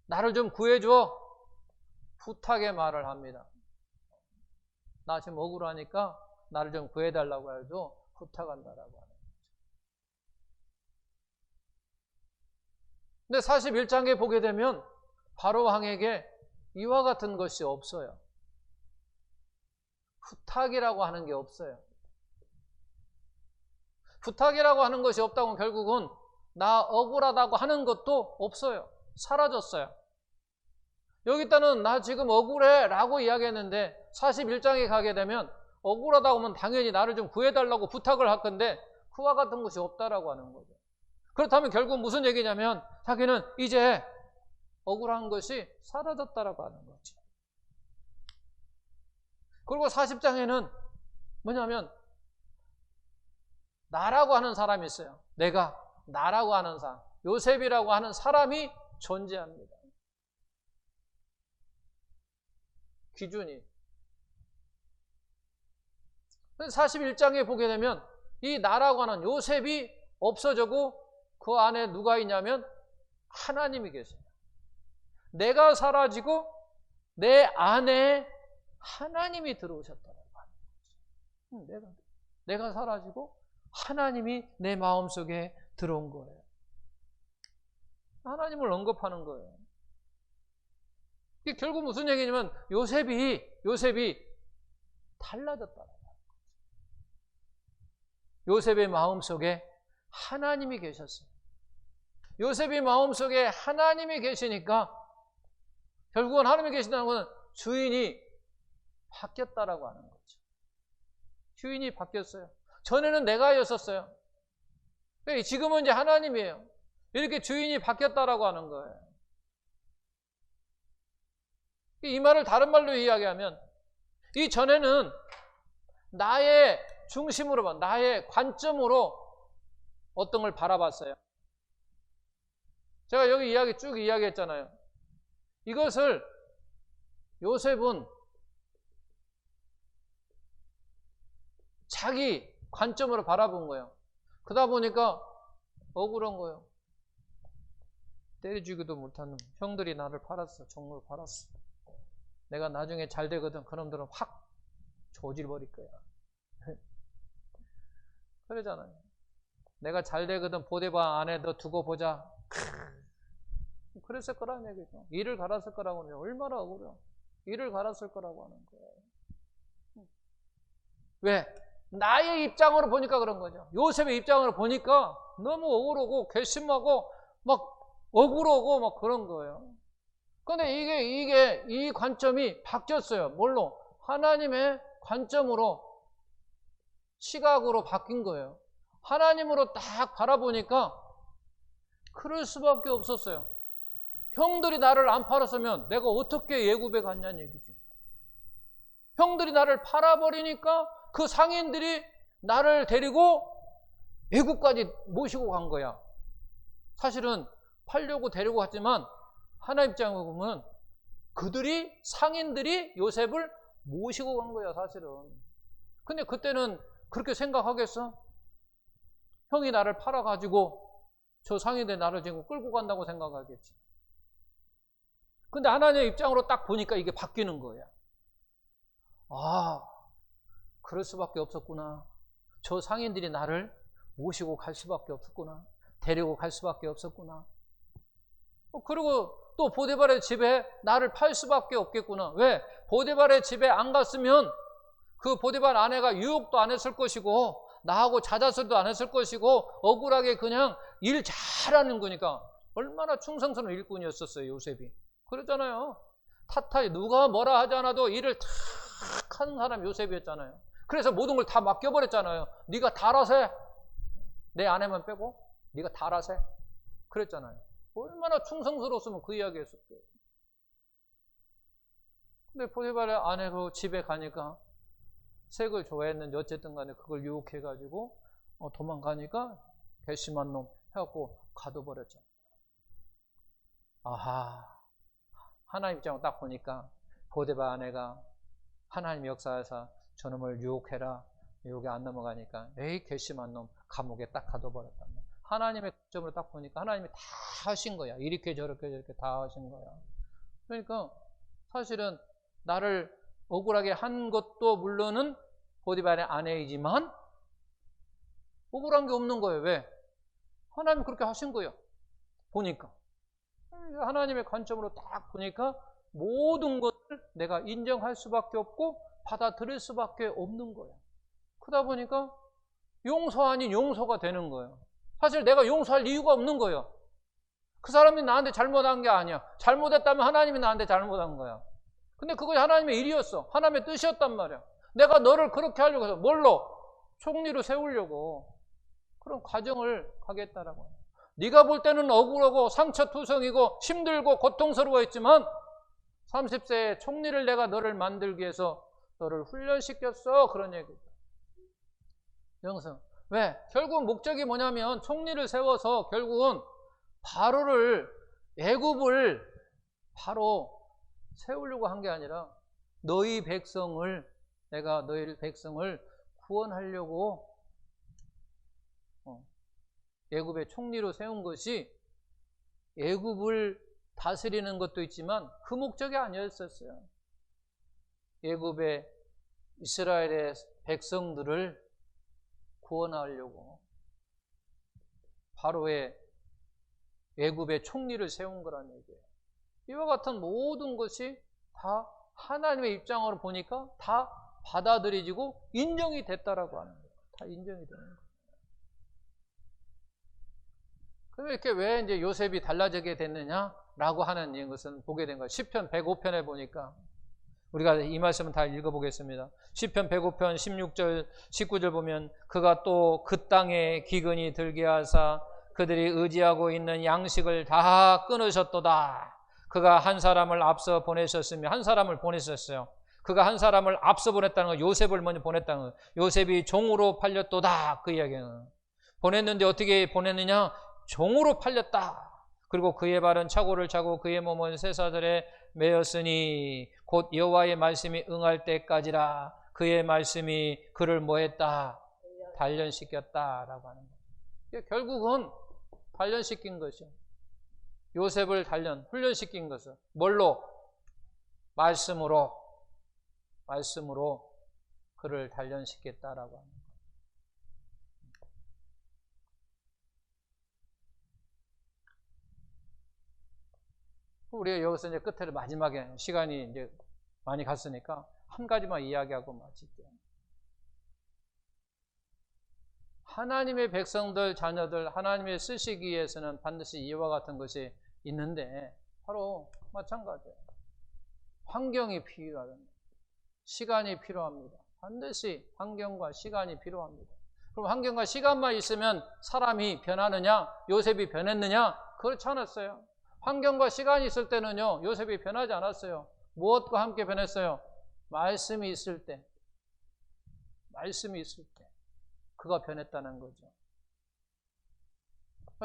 나를 좀 구해줘. 부탁의 말을 합니다. 나 지금 억울하니까 나를 좀 구해달라고 해도 부탁한다라고 하는 거죠. 근데 41장에 보게 되면 바로 왕에게 이와 같은 것이 없어요. 부탁이라고 하는 게 없어요. 부탁이라고 하는 것이 없다고 결국은 나 억울하다고 하는 것도 없어요. 사라졌어요. 여기다는 나 지금 억울해 라고 이야기했는데 41장에 가게 되면 억울하다고 하면 당연히 나를 좀 구해달라고 부탁을 할 건데 그와 같은 것이 없다라고 하는 거죠. 그렇다면 결국 무슨 얘기냐면 자기는 이제 억울한 것이 사라졌다라고 하는 거죠. 그리고 40장에는 뭐냐면 나라고 하는 사람이 있어요. 내가 나라고 하는 사람, 요셉이라고 하는 사람이 존재합니다. 기준이. 41장에 보게 되면 이 나라고 하는 요셉이 없어지고 그 안에 누가 있냐면 하나님이 계세요. 내가 사라지고 내 안에 하나님이 들어오셨다는 거예요. 내가 사라지고 하나님이 내 마음속에 들어온 거예요. 하나님을 언급하는 거예요. 이게 결국 무슨 얘기냐면 요셉이 달라졌다는 거예요. 요셉의 마음속에 하나님이 계셨어요. 요셉의 마음속에 하나님이 계시니까 결국은 하나님이 계신다는 것은 주인이 바뀌었다라고 하는 거죠. 주인이 바뀌었어요. 전에는 내가였었어요. 지금은 이제 하나님이에요. 이렇게 주인이 바뀌었다라고 하는 거예요. 이 말을 다른 말로 이야기하면 이 전에는 나의 중심으로, 나의 관점으로 어떤 걸 바라봤어요. 제가 여기 이야기 쭉 이야기했잖아요. 이것을 요셉은 자기 관점으로 바라본 거예요. 그러다 보니까 억울한 거예요. 때려주기도 못하는 형들이 나를 팔았어. 종로를 팔았어. 내가 나중에 잘 되거든. 그놈들은 확 조질버릴 거야. 그러잖아요. 내가 잘 되거든. 보데바 안에 너 두고 보자. 그랬을 거라는 얘기죠. 이를 갈았을 거라고 하면 얼마나 억울해요. 이를 갈았을 거라고 하는 거예요. 왜? 나의 입장으로 보니까 그런 거죠. 요셉의 입장으로 보니까 너무 억울하고 괘씸하고 막 억울하고 막 그런 거예요. 그런데 이게 이 관점이 바뀌었어요. 뭘로? 하나님의 관점으로, 시각으로 바뀐 거예요. 하나님으로 딱 바라보니까 그럴 수밖에 없었어요. 형들이 나를 안 팔았으면 내가 어떻게 예굽에 갔냐는 얘기죠. 형들이 나를 팔아버리니까 그 상인들이 나를 데리고 애국까지 모시고 간 거야. 사실은 팔려고 데리고 갔지만 하나님 입장으로 보면 상인들이 요셉을 모시고 간 거야, 사실은. 근데 그때는 그렇게 생각하겠어? 형이 나를 팔아가지고 저 상인들이 나를 지금 끌고 간다고 생각하겠지. 근데 하나님의 입장으로 딱 보니까 이게 바뀌는 거야. 아, 그럴 수밖에 없었구나. 저 상인들이 나를 모시고 갈 수밖에 없었구나. 데리고 갈 수밖에 없었구나. 그리고 또 보디발의 집에 나를 팔 수밖에 없겠구나. 왜? 보디발의 집에 안 갔으면 그 보디발 아내가 유혹도 안 했을 것이고 나하고 자자설도 안 했을 것이고 억울하게 그냥 일 잘하는 거니까. 얼마나 충성스러운 일꾼이었었어요, 요셉이. 그랬잖아요. 타타이 누가 뭐라 하지 않아도 일을 탁 하는 사람 요셉이었잖아요. 그래서 모든 걸 다 맡겨버렸잖아요. 네가 다 알아서 해. 내 아내만 빼고 네가 다 알아서 해. 그랬잖아요. 얼마나 충성스러웠으면 그 이야기 했었어요. 근데 보디발의 아내가 집에 가니까 색을 좋아했는지 어쨌든 간에 그걸 유혹해가지고 도망가니까 괘씸한 놈 해갖고 가둬버렸잖아요. 아하, 하나님 입장으로 딱 보니까 보디발 아내가 하나님 역사에서 저놈을 유혹해라. 유혹에 안 넘어가니까 에이 괘씸한 놈 감옥에 딱 가둬버렸단 말이야. 하나님의 점으로 딱 보니까 하나님이 다 하신 거야. 이렇게 저렇게 다 하신 거야. 그러니까 사실은 나를 억울하게 한 것도 물론은 보디발의 아내이지만 억울한 게 없는 거예요. 왜? 하나님이 그렇게 하신 거예요. 보니까. 하나님의 관점으로 딱 보니까 모든 것을 내가 인정할 수밖에 없고 받아들일 수밖에 없는 거예요. 그러다 보니까 용서 아닌 용서가 되는 거예요. 사실 내가 용서할 이유가 없는 거예요. 그 사람이 나한테 잘못한 게 아니야. 잘못했다면 하나님이 나한테 잘못한 거야. 근데 그것이 하나님의 일이었어. 하나님의 뜻이었단 말이야. 내가 너를 그렇게 하려고 해서 뭘로? 총리로 세우려고 그런 과정을 가겠다라고 해요. 네가 볼 때는 억울하고 상처투성이고 힘들고 고통스러워했지만 30세에 총리를 내가 너를 만들기 위해서 너를 훈련시켰어. 그런 얘기죠. 영성. 왜? 결국 목적이 뭐냐면 총리를 세워서 결국은 바로를 애굽을 바로 세우려고 한 게 아니라 너희 백성을 내가 너희 백성을 구원하려고 애굽의 총리로 세운 것이 애굽을 다스리는 것도 있지만 그 목적이 아니었었어요. 애굽의 이스라엘의 백성들을 구원하려고 바로의 애굽의 총리를 세운 거란 얘기예요. 이와 같은 모든 것이 다 하나님의 입장으로 보니까 다 받아들여지고 인정이 됐다라고 하는 거예요. 다 인정이 되는 거예요. 그럼 이렇게 왜 이제 요셉이 달라지게 됐느냐라고 하는 것은 보게 된 거예요. 시편 105편에 보니까 우리가 이 말씀은 다 읽어보겠습니다. 시편 105편 16절 19절 보면 그가 또 그 땅에 기근이 들게 하사 그들이 의지하고 있는 양식을 다 끊으셨도다. 그가 한 사람을 앞서 보내셨으며 한 사람을 보내셨어요. 그가 한 사람을 앞서 보냈다는 건 요셉을 먼저 보냈다는 거예요. 요셉이 종으로 팔렸도다. 그 이야기는. 보냈는데 어떻게 보냈느냐? 종으로 팔렸다. 그리고 그의 발은 차고를 차고 그의 몸은 쇠사슬에 매였으니 곧 여호와의 말씀이 응할 때까지라. 그의 말씀이 그를 뭐했다? 단련시켰다라고 하는 거예요. 결국은 단련시킨 것이요. 요셉을 훈련시킨 것은 뭘로? 말씀으로 그를 단련시켰다라고 하는 거예요. 우리가 여기서 이제 끝에 마지막에 시간이 이제 많이 갔으니까 한 가지만 이야기하고 마칠게요. 하나님의 백성들, 자녀들, 하나님의 쓰시기 위해서는 반드시 이와 같은 것이 있는데 바로 마찬가지예요. 환경이 필요합니다. 시간이 필요합니다. 반드시 환경과 시간이 필요합니다. 그럼 환경과 시간만 있으면 사람이 변하느냐? 요셉이 변했느냐? 그렇지 않았어요. 환경과 시간이 있을 때는요, 요셉이 변하지 않았어요. 무엇과 함께 변했어요? 말씀이 있을 때. 그가 변했다는 거죠.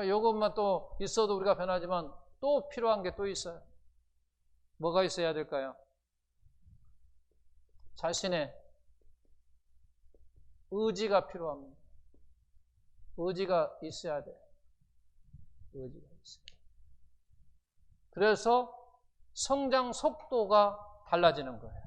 이것만 또 있어도 우리가 변하지만 또 필요한 게 또 있어요. 뭐가 있어야 될까요? 자신의 의지가 필요합니다. 의지가 있어야 돼요. 의지가 있어요. 그래서 성장 속도가 달라지는 거예요.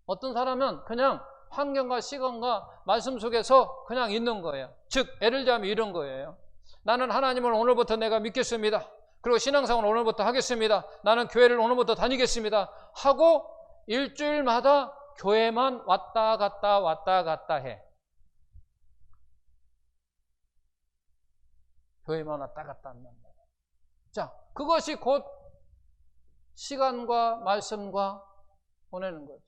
어떤 사람은 그냥 환경과 시간과 말씀 속에서 그냥 있는 거예요. 즉, 예를 들자면 이런 거예요. 나는 하나님을 오늘부터 내가 믿겠습니다. 그리고 신앙생활을 오늘부터 하겠습니다. 나는 교회를 오늘부터 다니겠습니다. 하고 일주일마다 교회만 왔다 갔다 해. 교회만 왔다 갔다 한단 말이에요. 자, 그것이 곧 시간과 말씀과 보내는 거죠.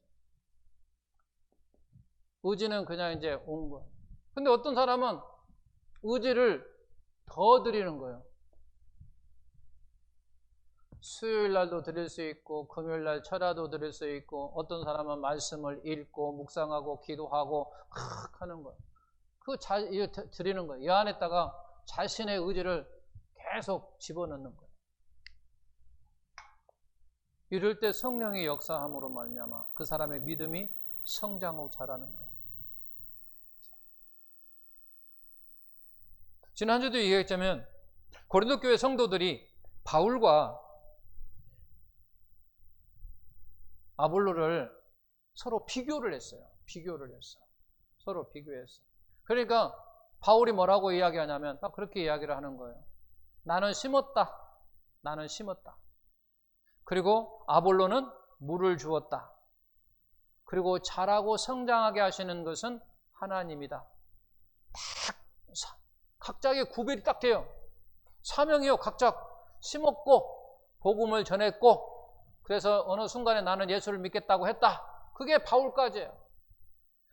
의지는 그냥 이제 온 거예요. 근데 어떤 사람은 의지를 더 드리는 거예요. 수요일 날도 드릴 수 있고 금요일 날 철야도 드릴 수 있고 어떤 사람은 말씀을 읽고 묵상하고 기도하고 하는 거예요. 드리는 거예요. 이 안에다가 자신의 의지를 계속 집어넣는 거예요. 이럴 때 성령의 역사함으로 말미암아 그 사람의 믿음이 성장하고 자라는 거예요. 지난주도 얘기했자면 고린도 교회 성도들이 바울과 아볼로를 서로 비교를 했어요. 서로 비교했어요. 그러니까 바울이 뭐라고 이야기하냐면 딱 그렇게 이야기를 하는 거예요. 나는 심었다. 그리고 아볼로는 물을 주었다. 그리고 자라고 성장하게 하시는 것은 하나님이다. 각자의 구별이 딱 돼요. 사명이요. 각자 심었고 복음을 전했고 그래서 어느 순간에 나는 예수를 믿겠다고 했다. 그게 바울까지예요.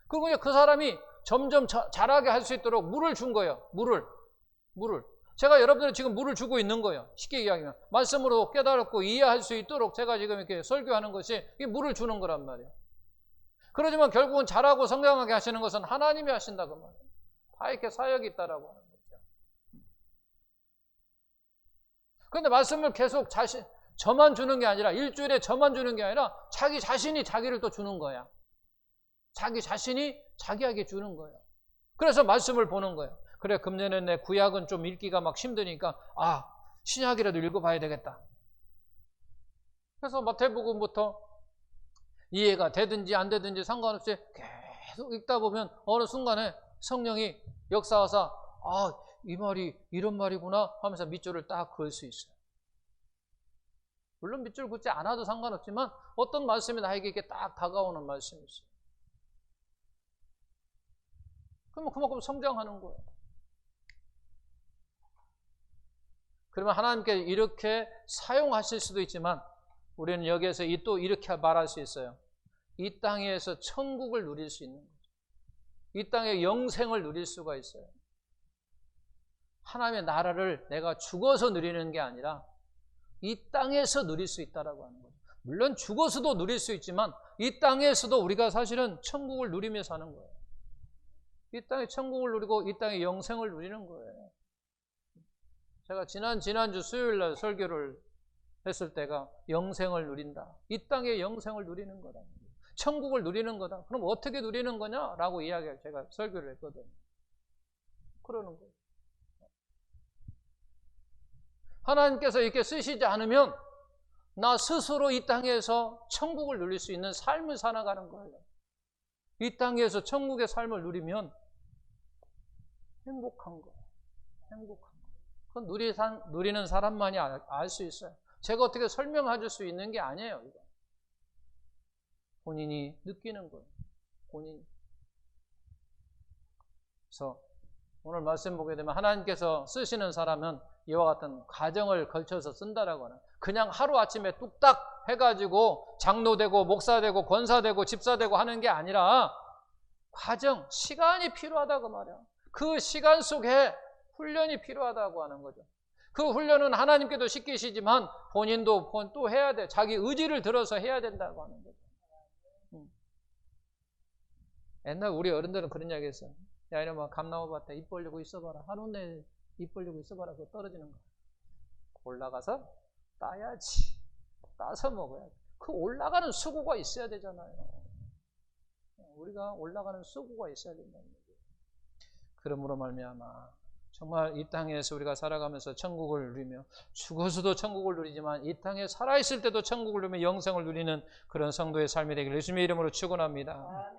그리고 그 사람이 점점 자라게 할 수 있도록 물을 준 거예요. 물을. 제가 여러분들 지금 물을 주고 있는 거예요. 쉽게 이야기하면 말씀으로 깨달았고 이해할 수 있도록 제가 지금 이렇게 설교하는 것이 이 물을 주는 거란 말이에요. 그러지만 결국은 자라고 성장하게 하시는 것은 하나님이 하신다 그 말이에요. 다 이렇게 사역이 있다라고 하는 거죠. 그런데 말씀을 계속 저만 주는 게 아니라 일주일에 저만 주는 게 아니라 자기 자신이 자기를 또 주는 거야. 자기 자신이 자기에게 주는 거예요. 그래서 말씀을 보는 거예요. 그래 금년에 내 구약은 좀 읽기가 막 힘드니까 신약이라도 읽어봐야 되겠다. 그래서 마태복음부터 이해가 되든지 안 되든지 상관없이 계속 읽다 보면 어느 순간에 성령이 역사하사 이 말이 이런 말이구나 하면서 밑줄을 딱 그을 수 있어요. 물론 밑줄 긋지 않아도 상관없지만 어떤 말씀이 나에게 이렇게 딱 다가오는 말씀이 있어요. 그러면 그만큼 성장하는 거예요. 그러면 하나님께 이렇게 사용하실 수도 있지만 우리는 여기에서 또 이렇게 말할 수 있어요. 이 땅에서 천국을 누릴 수 있는 거죠. 이 땅의 영생을 누릴 수가 있어요. 하나님의 나라를 내가 죽어서 누리는 게 아니라 이 땅에서 누릴 수 있다라고 하는 거예요. 물론 죽어서도 누릴 수 있지만 이 땅에서도 우리가 사실은 천국을 누리며 사는 거예요. 이 땅의 천국을 누리고 이 땅의 영생을 누리는 거예요. 제가 지난주 수요일 날 설교를 했을 때가 영생을 누린다. 이 땅의 영생을 누리는 거다. 천국을 누리는 거다. 그럼 어떻게 누리는 거냐라고 이야기를 제가 설교를 했거든요. 그러는 거예요. 하나님께서 이렇게 쓰시지 않으면 나 스스로 이 땅에서 천국을 누릴 수 있는 삶을 살아가는 거예요. 이 땅에서 천국의 삶을 누리면 행복한 거예요. 행복한 거예요. 그건 누리는 사람만이 알 수 있어요. 제가 어떻게 설명해 줄 수 있는 게 아니에요. 이거. 본인이 느끼는 거예요. 본인이. 그래서 오늘 말씀 보게 되면 하나님께서 쓰시는 사람은 이와 같은 과정을 걸쳐서 쓴다라고 하는, 그냥 하루아침에 뚝딱 해가지고 장로되고 목사되고 권사되고 집사되고 하는 게 아니라 과정, 시간이 필요하다고 말이야. 그 시간 속에 훈련이 필요하다고 하는 거죠. 그 훈련은 하나님께도 시키시지만 본인도 또 해야 돼. 자기 의지를 들어서 해야 된다고 하는 거죠. 옛날 우리 어른들은 그런 이야기 했어요. 야, 이놈아, 감나무밭에 입 벌리고 있어봐라. 하루 내내 입 벌리고 있어봐라. 그거 떨어지는 거야. 올라가서 따야지. 따서 먹어야지. 그 올라가는 수고가 있어야 되잖아요. 우리가 올라가는 수고가 있어야 된다는 거죠. 그러므로 말미암아 정말 이 땅에서 우리가 살아가면서 천국을 누리며 죽어서도 천국을 누리지만 이 땅에 살아있을 때도 천국을 누리며 영생을 누리는 그런 성도의 삶이 되기를 예수님의 이름으로 축원합니다.